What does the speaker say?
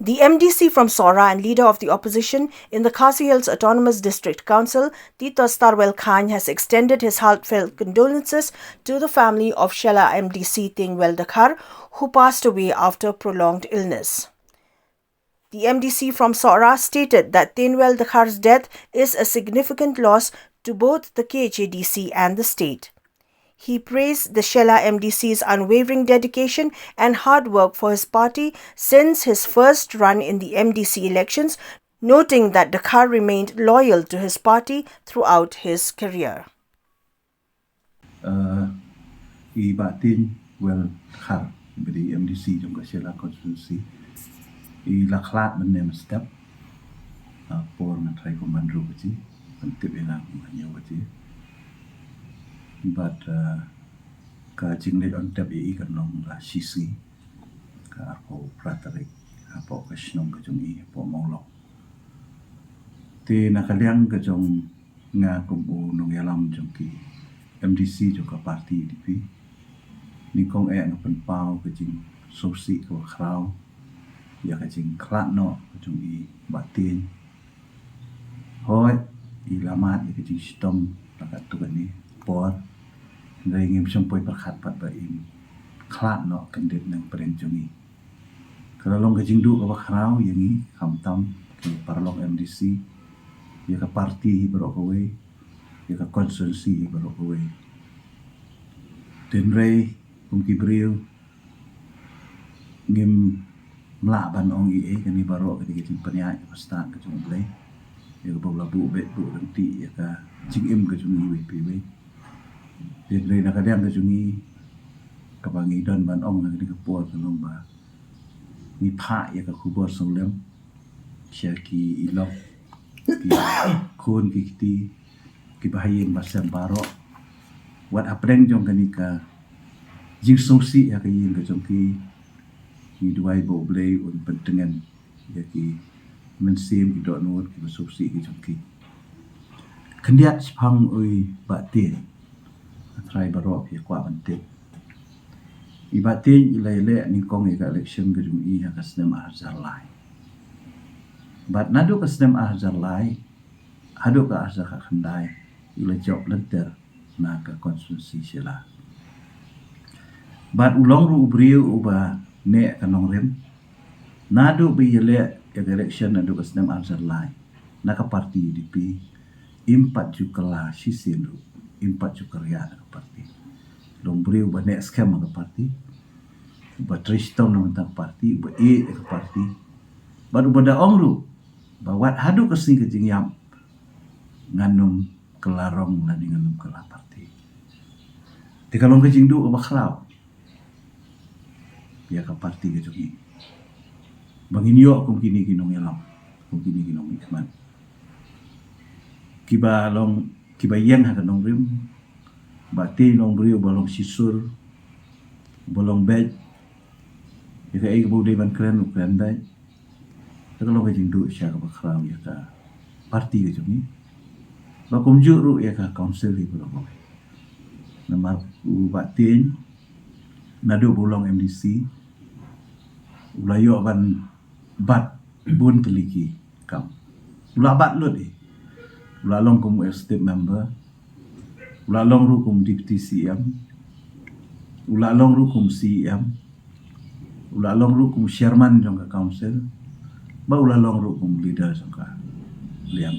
The MDC from Sohra and leader of the opposition in the Khasi Hills Autonomous District Council, Titos Starwell Chyne, has extended his heartfelt condolences to the family of Shella Mdc Tienwell Dkhar, who passed away after prolonged illness. The MDC from Sohra stated that Tienwell Dkhar's death is a significant loss to both the KHADC and the state. He praised the Shella MDC's unwavering dedication and hard work for his party since his first run in the MDC elections, noting that Dkhar remained loyal to his party throughout his career. Mdc Tienwell Dkhar di MDC trong Shella constituency laklat menem step por ngatrai komando kecil penting elang hanya kecil but ka jinglet on tap kan long la sisi ka po pratarik po ka snong ka jong po monglo te nakaliang ka jong nga kumu nong yalam jong ki MDC jong ka parti DP ni kong ngapen pau ka jing sosi ko krau ya ka jing klat no ka jong batin hoi ilamat ka jing stom takat tu ni por dari ngim sampoi perkhat pat ba im klat no kandet nang peren jongi kalau long kajing du ka khrau yangi khamtam ki parlok MDC ya ka parti berok kowe ya ka constituency berok kowe den rei kum ki briu ngim mla ban ong kani barok ka jing penya ka stat ka jong blai ya ka labu bet bu nanti ya ka jing im ka jong WPW jadi nak ada yang kejungi kebangi dan ban ong nak dikepuat kelom ba ni pak ya ke kubur solem syaki ilok ki kun ki kiti ki bahayin basam barok wat apreng jong kanika jing sosi ya ke yin ke jong ki ni duai bo blai un pentengan ya ki mensim ki dot nuot ki sosi ki jong ki kendiat spang oi batin try barok ya kwa penting ibati ilele ni kong ika election ke jung ha kasnem ahzar lai bat nadu kasnem ahzar lai hadu ka ahzar ka khandai ila job lenter na ka constituency Shella bat ulong ru ubriu uba ne kanong rem nadu bi ile election nadu kasnem ahzar lai na ka parti DP impat jukala sisindu impat juga ria ke parti long beriu banyak scam ke parti ba tristom na mentang parti ba ke parti baru benda ongru ba wat hadu kesini ke jingyam nganum kelarong dan nganum kelah parti di kalong ke jingdu ke baklau ya ke parti ke jongi bangin yo kum kini kinong yalam kum kini kinong ikman kiba long kibayang ha kanong rim bati long brio balong sisur balong bed ya ka ay bude ban kren ukran dai kalau ka jingdu sya ka bakrau ya ka parti ke jumi ba kumju ru ya ka council di balong nama batin nadu bolong MDC ulayo ban bat bun teliki kam ulabat lut ulalong kum state member ulalong ru kum deputy CM ulalong ru kum CM ulalong ru kum chairman jong ka council ba ulalong ru kum leader jong ka liang